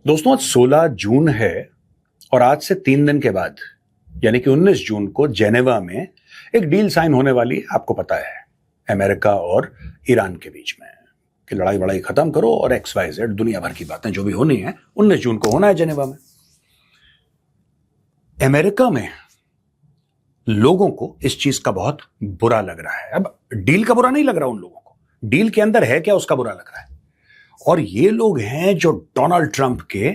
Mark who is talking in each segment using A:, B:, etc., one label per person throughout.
A: दोस्तों आज 16 जून है और आज से 3 दिन के बाद यानी कि 19 जून को जेनेवा में एक डील साइन होने वाली, आपको पता है, अमेरिका और ईरान के बीच में कि लड़ाई वड़ाई खत्म करो और XYZ दुनिया भर की बातें जो भी होनी है 19 जून को होना है जेनेवा में। अमेरिका में लोगों को इस चीज का बहुत बुरा लग रहा है। अब डील का बुरा नहीं लग रहा उन लोगों को, डील के अंदर है क्या उसका बुरा लग रहा है। और ये लोग हैं जो डोनाल्ड ट्रंप के,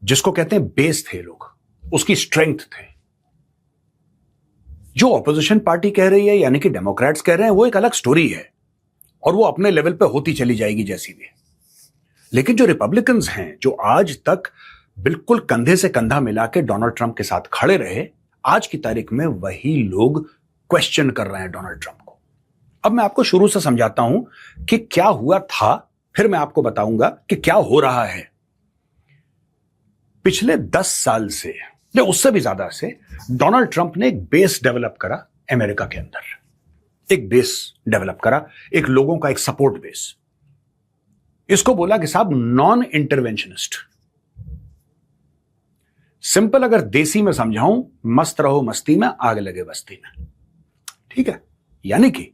A: जिसको कहते हैं बेस थे लोग, उसकी स्ट्रेंथ थे। जो ऑपोजिशन पार्टी कह रही है यानी कि डेमोक्रेट्स कह रहे हैं वो एक अलग स्टोरी है और वो अपने लेवल पे होती चली जाएगी जैसी भी। लेकिन जो रिपब्लिकन्स हैं, जो आज तक बिल्कुल कंधे से कंधा मिला के डोनाल्ड ट्रंप के साथ खड़े रहे, आज की तारीख में वही लोग क्वेश्चन कर रहे हैं डोनाल्ड ट्रंप को। अब मैं आपको शुरू से समझाता हूं कि क्या हुआ था, फिर मैं आपको बताऊंगा कि क्या हो रहा है। पिछले 10 साल से या उससे भी ज्यादा से डोनाल्ड ट्रंप ने एक बेस डेवलप करा अमेरिका के अंदर, एक बेस डेवलप करा, एक लोगों का एक सपोर्ट बेस। इसको बोला कि साहब नॉन इंटरवेंशनिस्ट। सिंपल अगर देसी में समझाऊं, मस्त रहो मस्ती में, आग लगे बस्ती में। ठीक है, यानी कि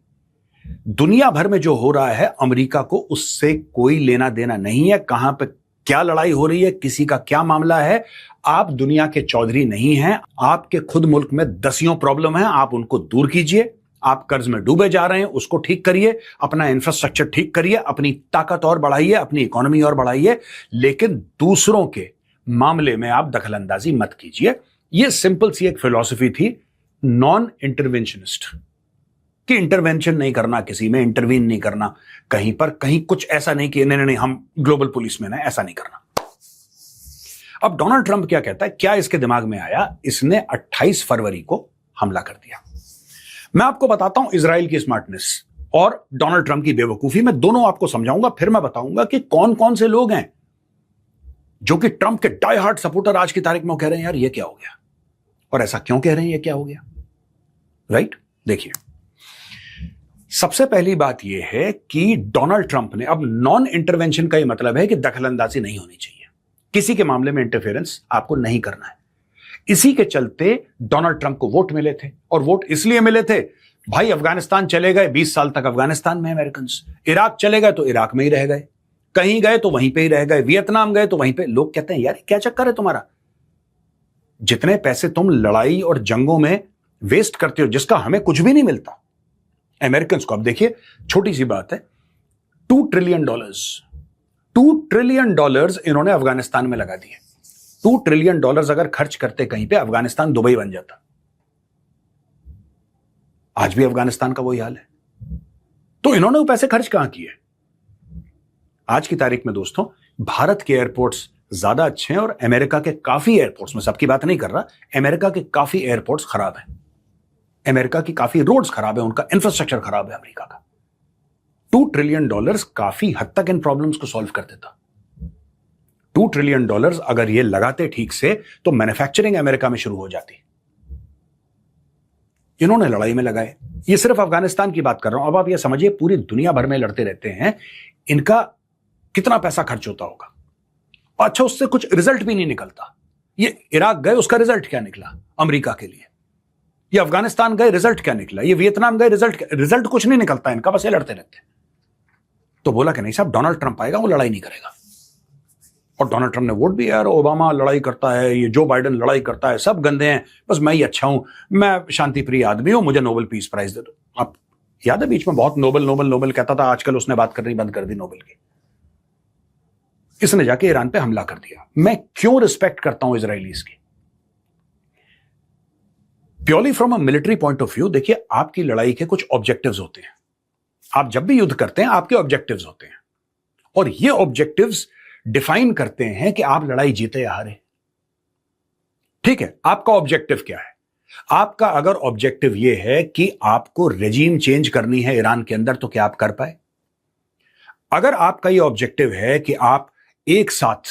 A: दुनिया भर में जो हो रहा है अमेरिका को उससे कोई लेना देना नहीं है। कहां पे क्या लड़ाई हो रही है, किसी का क्या मामला है, आप दुनिया के चौधरी नहीं हैं। आपके खुद मुल्क में दसियों प्रॉब्लम है, आप उनको दूर कीजिए। आप कर्ज में डूबे जा रहे हैं, उसको ठीक करिए, अपना इंफ्रास्ट्रक्चर ठीक करिए, अपनी ताकत और बढ़ाइए, अपनी इकोनॉमी और बढ़ाइए, लेकिन दूसरों के मामले में आप दखलंदाजी मत कीजिए। यह सिंपल सी एक फिलॉसफी थी नॉन इंटरवेंशनिस्ट कि इंटरवेंशन नहीं करना, किसी में इंटरवीन नहीं करना, कहीं पर कहीं कुछ ऐसा नहीं कि नहीं हम ग्लोबल पुलिस में ना, ऐसा नहीं करना। अब डोनाल्ड ट्रंप क्या कहता है, क्या इसके दिमाग में आया, इसने 28 फरवरी को हमला कर दिया। मैं आपको बताता हूं इजराइल की स्मार्टनेस और डोनाल्ड ट्रंप की बेवकूफी, मैं दोनों आपको समझाऊंगा। फिर मैं बताऊंगा कि कौन कौन से लोग हैं जो कि ट्रंप के डाई हार्ड सपोर्टर आज की तारीख में कह रहे हैं यार ये क्या हो गया, और ऐसा क्यों कह रहे हैं, ये क्या हो गया। राइट, देखिए सबसे पहली बात यह है कि डोनाल्ड ट्रंप ने, अब नॉन इंटरवेंशन का यह मतलब है कि दखलंदाजी नहीं होनी चाहिए, किसी के मामले में इंटरफेरेंस आपको नहीं करना है। इसी के चलते डोनाल्ड ट्रंप को वोट मिले थे, और वोट इसलिए मिले थे, भाई अफगानिस्तान चले गए, 20 साल तक अफगानिस्तान में अमेरिकन, इराक चले गए तो इराक में ही रह गए, कहीं गए तो वहीं पे ही रह गए, वियतनाम गए तो वहीं पे। लोग कहते हैं यार क्या चक्कर है तुम्हारा, जितने पैसे तुम लड़ाई और जंगों में वेस्ट करते हो जिसका हमें कुछ भी नहीं मिलता अमेरिकन को। अब देखिए छोटी सी बात है, $2 ट्रिलियन, $2 ट्रिलियन इन्होंने अफगानिस्तान में लगा दिए। $2 ट्रिलियन अगर खर्च करते कहीं पे, अफगानिस्तान दुबई बन जाता। आज भी अफगानिस्तान का वही हाल है। तो इन्होंने वो पैसे खर्च कहां किए। आज की तारीख में दोस्तों भारत के एयरपोर्ट्स ज्यादा अच्छे हैं और अमेरिका के काफी एयरपोर्ट्स में, सबकी बात नहीं कर रहा, अमेरिका के काफी एयरपोर्ट्स खराब हैं, अमेरिका की काफी रोड्स खराब है, उनका इंफ्रास्ट्रक्चर खराब है अमेरिका का। $2 ट्रिलियन काफी हद तक इन प्रॉब्लम्स को सॉल्व कर देता। $2 ट्रिलियन अगर ये लगाते ठीक से तो मैन्युफैक्चरिंग अमेरिका में शुरू हो जाती। इन्होंने लड़ाई में लगाए। ये सिर्फ अफगानिस्तान की बात कर रहा हूं। अब आप ये समझिए पूरी दुनिया भर में लड़ते रहते हैं, इनका कितना पैसा खर्च होता होगा। अच्छा, उससे कुछ रिजल्ट भी नहीं निकलता। ये इराक गए, उसका रिजल्ट क्या निकला अमेरिका के लिए। ये अफगानिस्तान गए, रिजल्ट क्या निकला। ये वियतनाम गए, रिजल्ट कुछ नहीं निकलता इनका, बस ये लड़ते रहते। तो बोला कि नहीं साहब डोनाल्ड ट्रंप आएगा, वो लड़ाई नहीं करेगा। और डोनाल्ड ट्रंप ने वोट भी, यार ओबामा लड़ाई करता है, ये जो बाइडेन लड़ाई करता है, सब गंदे हैं, बस मैं ही अच्छा हूं, मैं शांति प्रिय आदमी हूं, मुझे नोबेल पीस प्राइज दे दो। आप याद है बीच में बहुत नोबेल कहता था, आजकल उसने बात करनी बंद कर दी नोबेल की। इसने जाके ईरान पे हमला कर दिया। मैं क्यों रिस्पेक्ट करता हूं इजरायलीज की, purely from a military point of view. देखिए आपकी लड़ाई के कुछ ऑब्जेक्टिव्स होते हैं, आप जब भी युद्ध करते हैं आपके ऑब्जेक्टिव्स होते हैं, और ये ऑब्जेक्टिव्स डिफाइन करते हैं कि आप लड़ाई जीते या हारे। ठीक है, आपका ऑब्जेक्टिव क्या है। आपका अगर ऑब्जेक्टिव यह है कि आपको रेजीम चेंज करनी है ईरान के अंदर, तो क्या आप कर पाए। अगर आपका यह ऑब्जेक्टिव है कि आप एक साथ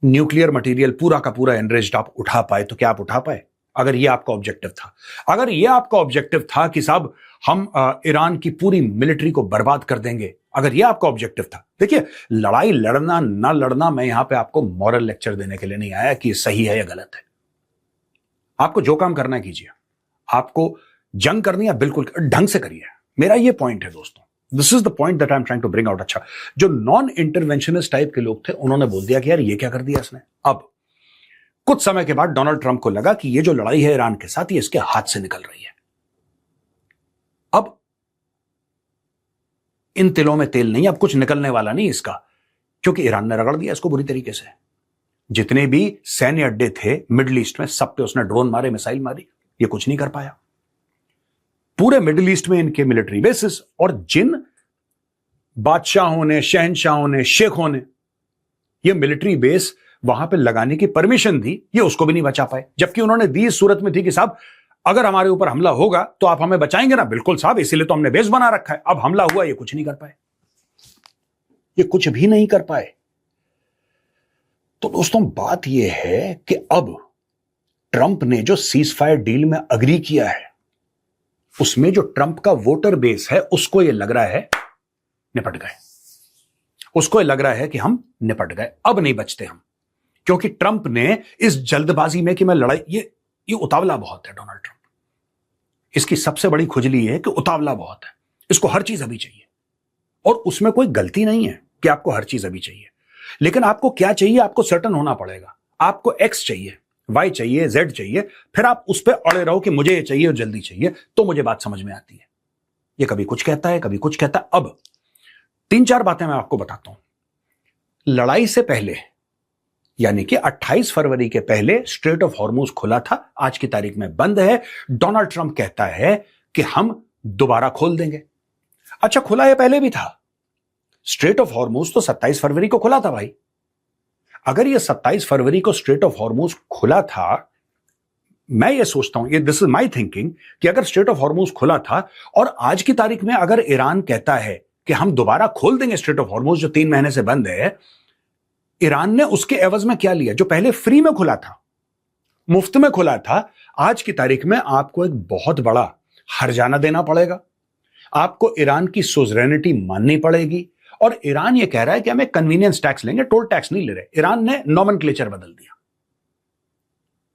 A: न्यूक्लियर मटेरियल पूरा का पूरा एनरिच्ड आप उठा पाए, तो क्या आप उठा पाए। अगर यह आपका ऑब्जेक्टिव था, अगर यह आपका ऑब्जेक्टिव था कि साहब हम ईरान की पूरी मिलिट्री को बर्बाद कर देंगे, अगर ये आपका ऑब्जेक्टिव था। देखिए, लड़ाई लड़ना ना लड़ना, मैं यहां पे आपको मॉरल लेक्चर देने के लिए नहीं आया कि सही है या गलत है। आपको जो काम करना है कीजिए, आपको जंग करनी है बिल्कुल ढंग से करिए। मेरा ये पॉइंट है दोस्तों, this is the point that I am trying to bring out. अच्छा, जो नॉन इंटरवेंशनिस्ट टाइप के लोग थे उन्होंने बोल दिया कि यार ये क्या कर दिया इसने। अब कुछ समय के बाद डोनाल्ड ट्रंप को लगा कि ये जो लड़ाई है ईरान के साथ, ये इसके हाथ से निकल रही है। अब इन तिलों में तेल नहीं, अब कुछ निकलने वाला नहीं इसका, क्योंकि ईरान ने रगड़ दिया इसको बुरी तरीके से। जितने भी सैन्य अड्डे थे मिडिल ईस्ट में, सब पे उसने ड्रोन मारे, मिसाइल मारी, ये कुछ नहीं कर पाया। पूरे मिडिल ईस्ट में इनके मिलिट्री बेसिस, और जिन बादशाहों ने, शहनशाहों ने, शेखों ने ये मिलिट्री बेस वहां पे लगाने की परमिशन दी, ये उसको भी नहीं बचा पाए। जबकि उन्होंने दी इस सूरत में थी कि साहब अगर हमारे ऊपर हमला होगा तो आप हमें बचाएंगे ना। बिल्कुल साहब, इसीलिए तो हमने बेस बना रखा है। अब हमला हुआ, ये कुछ नहीं कर पाए, ये कुछ भी नहीं कर पाए। तो दोस्तों बात यह है कि अब ट्रंप ने जो सीज फायर डील में अग्री किया है, उसमें जो ट्रंप का वोटर बेस है उसको यह लग रहा है निपट गए। उसको यह लग रहा है कि हम निपट गए, अब नहीं बचते हम। क्योंकि ट्रंप ने इस जल्दबाजी में कि मैं लड़ाई, ये उतावला बहुत है डोनाल्ड ट्रंप। इसकी सबसे बड़ी खुजली है कि उतावला बहुत है, इसको हर चीज अभी चाहिए। और उसमें कोई गलती नहीं है कि आपको हर चीज अभी चाहिए, लेकिन आपको क्या चाहिए आपको सर्टन होना पड़ेगा। आपको एक्स चाहिए, वाई चाहिए, जेड चाहिए, फिर आप उस पर अड़े रहो कि मुझे ये चाहिए और जल्दी चाहिए, तो मुझे बात समझ में आती है। ये कभी कुछ कहता है, कभी कुछ कहता है। अब 3-4 बातें मैं आपको बताता हूं। लड़ाई से पहले, यानी कि 28 फरवरी के पहले स्ट्रेट ऑफ हॉर्मुज खुला था, आज की तारीख में बंद है। डोनाल्ड ट्रंप कहता है कि हम दोबारा खोल देंगे। अच्छा, खुला ये पहले भी था। स्ट्रेट ऑफ हॉर्मुज तो 27 फरवरी को खुला था भाई। अगर ये 27 फरवरी को स्ट्रेट ऑफ हॉर्मुज खुला था, मैं ये सोचता हूं, ये दिस इज माई थिंकिंग, कि अगर स्ट्रेट ऑफ हॉर्मुज खुला था और आज की तारीख में अगर ईरान कहता है कि हम दोबारा खोल देंगे स्ट्रेट ऑफ हॉर्मुज जो 3 महीने से बंद है, ईरान ने उसके एवज में क्या लिया? जो पहले फ्री में खुला था, मुफ्त में खुला था, आज की तारीख में आपको एक बहुत बड़ा हर्जाना देना पड़ेगा। आपको ईरान की सोवरेनिटी माननी पड़ेगी। और ईरान ये कह रहा है कि हमें कन्वीनियंस टैक्स लेंगे, टोल टैक्स नहीं ले रहे। ईरान ने नॉमेनक्लेचर बदल दिया।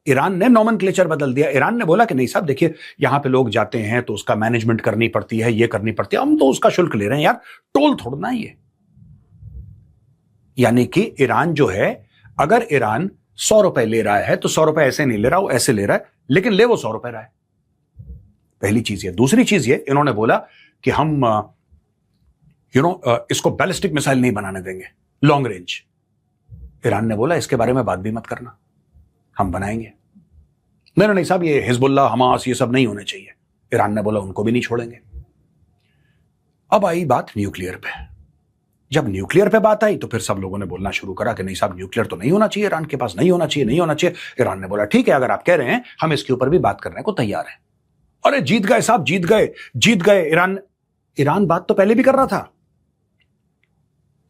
A: ईरान ने नॉमेनक्लेचर बदल दिया। ईरान ने बोला कि नहीं साहब देखिए, यहां पे लोग जाते हैं तो उसका मैनेजमेंट करनी पड़ती है, ये करनी पड़ती है, हम तो उसका शुल्क ले रहे हैं यार, टोल थोड़ना ही है। यानी कि ईरान जो है, अगर ईरान 100 रुपए ले रहा है तो 100 रुपए ऐसे नहीं ले रहा, वो ऐसे ले रहा है, लेकिन ले वो 100 रुपए रहा है। पहली चीज ये। दूसरी चीज ये, इन्होंने बोला कि हम इसको बैलिस्टिक मिसाइल नहीं बनाने देंगे लॉन्ग रेंज। ईरान ने बोला इसके बारे में बात भी मत करना, हम बनाएंगे। नहीं साहब, ये हिजबुल्लाह, हमास, ये सब नहीं होने चाहिए। ईरान ने बोला उनको भी नहीं छोड़ेंगे। अब आई बात न्यूक्लियर पे। जब न्यूक्लियर पे बात आई तो फिर सब लोगों ने बोलना शुरू करा कि नहीं साहब, न्यूक्लियर तो नहीं होना चाहिए ईरान के पास, नहीं होना चाहिए, नहीं होना चाहिए। ईरान ने बोला ठीक है, अगर आप कह रहे हैं हम इसके ऊपर भी बात करने को तैयार हैं। अरे जीत गए साहब, जीत गए। ईरान बात तो पहले भी कर रहा था।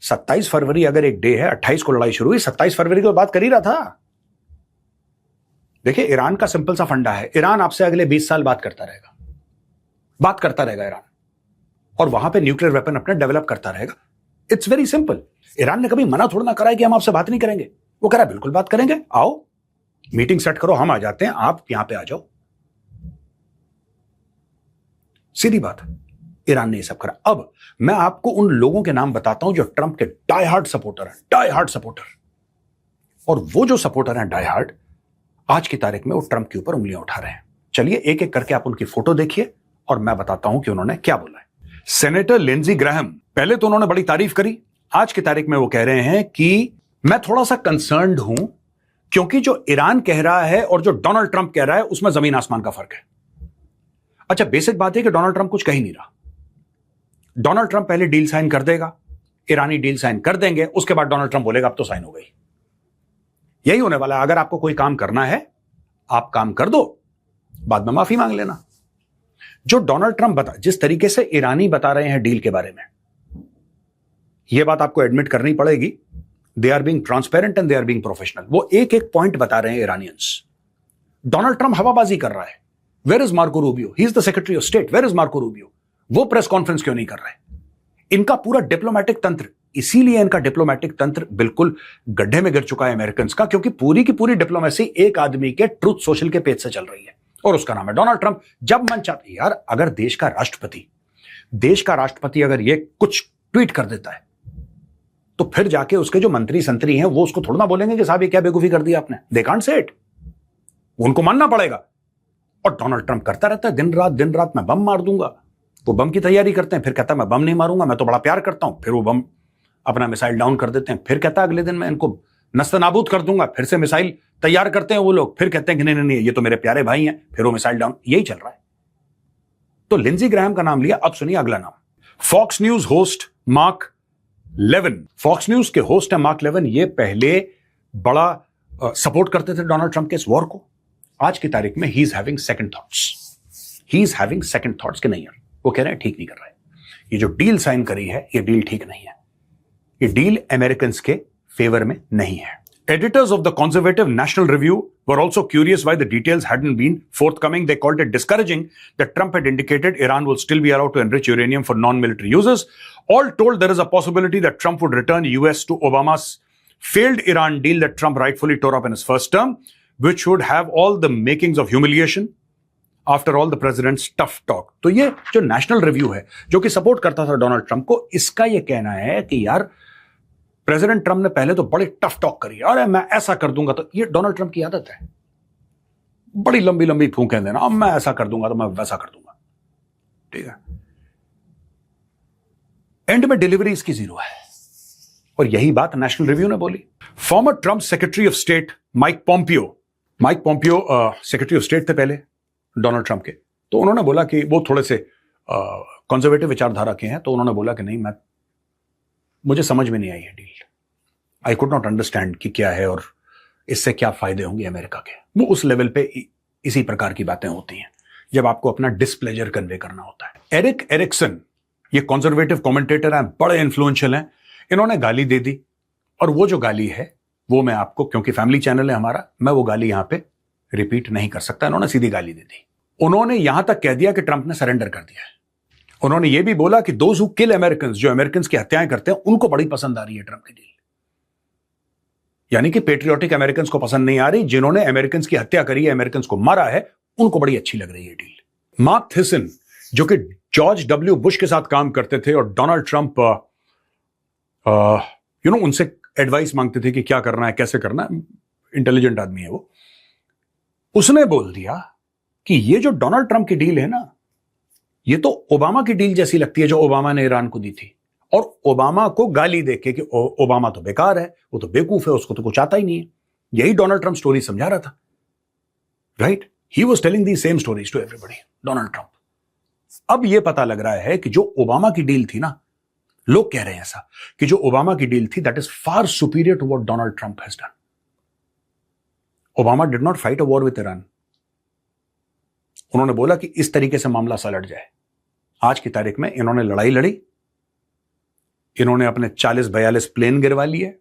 A: 27 फरवरी अगर एक डे है, 28 को लड़ाई शुरू हुई, 27 फरवरी को बात कर ही रहा था। देखिए, ईरान का सिंपल सा फंडा है, ईरान आपसे अगले 20 साल बात करता रहेगा ईरान, और वहां पे न्यूक्लियर वेपन अपने डेवलप करता रहेगा। It's very simple. ईरान ने कभी मना थोड़ा ना करा है कि हम आपसे बात नहीं करेंगे। वो कह रहा है बिल्कुल बात करेंगे, आओ मीटिंग सेट करो, हम आ जाते हैं, आप यहां पे आ जाओ। सीधी बात है, ईरान ने ये सब करा। अब मैं आपको उन लोगों के नाम बताता हूं जो ट्रंप के डाई हार्ड सपोर्टर। और वो जो सपोर्टर हैं डाई हार्ड, आज की तारीख में वो ट्रंप के ऊपर उंगलियां उठा रहे हैं। चलिए एक एक करके आप उनकी फोटो देखिए और मैं बताता हूं कि उन्होंने क्या बोला है। सेनेटर लिंडसे ग्राहम, पहले तो उन्होंने बड़ी तारीफ करी। आज की तारीख में वो कह रहे हैं कि मैं थोड़ा सा कंसर्न्ड हूं, क्योंकि जो ईरान कह रहा है और जो डोनाल्ड ट्रंप कह रहा है उसमें जमीन आसमान का फर्क है। अच्छा, बेसिक बात है कि डोनाल्ड ट्रंप कुछ कह ही नहीं रहा। डोनाल्ड ट्रंप पहले डील साइन कर देगा, ईरानी डील साइन कर देंगे, उसके बाद डोनाल्ड ट्रंप बोलेगा अब तो साइन हो गई। यही होने वाला है। अगर आपको कोई काम करना है, आप काम कर दो, बाद में माफी मांग लेना। जो डोनाल्ड ट्रंप जिस तरीके से ईरानी बता रहे हैं डील के बारे में, यह बात आपको एडमिट करनी पड़ेगी। They are being transparent and they are being professional. वो एक एक पॉइंट बता रहे हैं ईरानियंस। डोनाल्ड ट्रंप हवाबाजी कर रहा है। Where is Marco Rubio? He is the secretary of state. Where is Marco Rubio? वो प्रेस कॉन्फ्रेंस क्यों नहीं कर रहे? इनका पूरा डिप्लोमेटिक तंत्र, इसीलिए इनका डिप्लोमेटिक तंत्र बिल्कुल गड्ढे में गिर चुका है अमेरिकन का, क्योंकि पूरी की पूरी डिप्लोमेसी एक आदमी के ट्रूथ सोशल के पेज से चल रही है और उसका नाम है डोनाल्ड ट्रंप। जब मन चाहता, यार अगर देश का राष्ट्रपति अगर ये कुछ ट्वीट कर देता है तो फिर जाके उसके जो मंत्री संतरी हैं वो उसको थोड़ा ना बोलेंगे कि साहब ये क्या बेवकूफी कर दिया आपने। दे कांट से इट, उनको मानना पड़ेगा। और डोनाल्ड ट्रंप करता रहता है दिन रात मैं बम मार दूंगा। वो बम की तैयारी करते हैं, फिर कहता है मैं बम नहीं मारूंगा, मैं तो बड़ा प्यार करता हूं। फिर वो बम अपना मिसाइल डाउन कर देते हैं, फिर कहता है अगले दिन मैं इनको नस्तनाबूद कर दूंगा। फिर से मिसाइल तैयार करते हैं वो लोग, फिर कहते हैं कि नहीं ये तो मेरे प्यारे भाई हैं, फिर वो मिसाइल डाउन। यही चल रहा है। तो लिंजी ग्राहम का नाम लिया, अब सुनिए अगला नाम। Fox News host Mark Levin. Fox News के होस्ट है मार्क लेविन। ये पहले बड़ा सपोर्ट करते थे डोनाल्ड ट्रंप के इस वॉर को। आज की तारीख में he is having second thoughts के नहीं यार, वो कह रहे हैं ठीक नहीं कर रहा है। ये जो डील साइन करी है ये डील ठीक नहीं है, ये डील अमेरिकन्स के फेवर में नहीं है। Editors of the conservative National Review were also curious why the details hadn't been forthcoming. They called it discouraging that Trump had indicated Iran will still be allowed to enrich uranium for non-military uses. All told, there is a possibility that Trump would return US to Obama's failed Iran deal that Trump rightfully tore up in his first term, which would have all the makings of humiliation after all the president's tough talk. तो ये जो national review है, जो कि support करता था Donald Trump को, इसका ये कहना है कि यार प्रेसिडेंट ट्रंप ने पहले तो बड़े टफ टॉक करी, अरे मैं ऐसा कर दूंगा। तो ये डोनाल्ड ट्रंप की आदत है, बड़ी लंबी लंबी फूंकें देना, अब मैं ऐसा कर दूंगा तो मैं वैसा कर दूंगा। ठीक है, एंड में डिलीवरी इसकी जीरो है। और यही बात नेशनल रिव्यू ने बोली। Farmer Trump secretary of state Mike Pompeo secretary of state थे पहले डोनाल्ड ट्रंप के, तो उन्होंने बोला कि वो थोड़े से कंजर्वेटिव विचारधारा के हैं, तो उन्होंने बोला कि नहीं, मुझे समझ में नहीं आई है deal, I could not understand कि क्या है और इससे क्या फायदे होंगे अमेरिका के। वो उस लेवल पे इसी प्रकार की बातें होती हैं जब आपको अपना डिस्प्लेजर कन्वे करना होता है। एरिक एरिक्सन, ये कंजर्वेटिव कमेंटेटर हैं, बड़े इन्फ्लुएंशियल हैं, इन्होंने गाली दे दी। और वो जो गाली है वो मैं आपको, क्योंकि फैमिली चैनल है हमारा, मैं वो गाली यहां पे रिपीट नहीं कर सकता। इन्होंने सीधी गाली दे दी। उन्होंने यहां तक कह दिया कि ट्रंप ने सरेंडर कर दिया है। उन्होंने ये भी बोला कि दोज हु किल अमेरिकन्स, जो अमेरिकन्स की हत्याएं करते हैं, उनको बड़ी पसंद आ रही है ट्रंप की डील। यानी कि पेट्रियोटिक अमेरिकन्स को पसंद नहीं आ रही, जिन्होंने अमेरिकन्स की हत्या करी है, अमेरिकन्स को मारा है, उनको बड़ी अच्छी लग रही है डील। मार्क थिसन, जो कि जॉर्ज डब्ल्यू बुश के साथ काम करते थे और डोनाल्ड ट्रंप उनसे एडवाइस मांगते थे कि क्या करना है, कैसे करना है, इंटेलिजेंट आदमी है वो, उसने बोल दिया कि ये जो डोनाल्ड ट्रंप की डील है ना, ये तो ओबामा की डील जैसी लगती है जो ओबामा ने ईरान को दी थी। और ओबामा को गाली देके कि ओबामा तो बेकार है, वो तो बेवकूफ है, उसको तो कुछ आता ही नहीं है। यही डोनाल्ड ट्रंप स्टोरी समझा रहा था, right? He was telling the same stories to everybody, Donald Trump. अब ये पता लग रहा है कि जो ओबामा की डील थी ना, लोग कह रहे हैं ऐसा कि जो ओबामा की डील थी, that is far superior to what Donald Trump has done. Obama did not fight a war with Iran. उन्होंने बोला कि इस तरीके से मामला सलट जाए। आज की तारीख में इन्होंने लड़ाई लड़ी, इन्होंने अपने 40-42 प्लेन गिरवा लिए,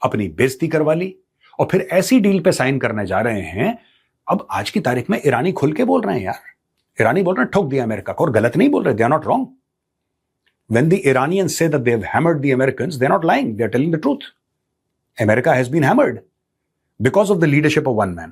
A: अपनी बेइज्जती करवा ली, और फिर ऐसी डील पे साइन करने जा रहे हैं। अब आज की तारीख में ईरानी खुल के बोल रहे हैं यार, ईरानी बोल रहे हैं ठोक दिया अमेरिका को, और गलत नहीं बोल रहे, they are not wrong. When the Iranians say that they have hammered the Americans, they're not lying, they're telling the truth. America has been hammered because of the leadership of one man.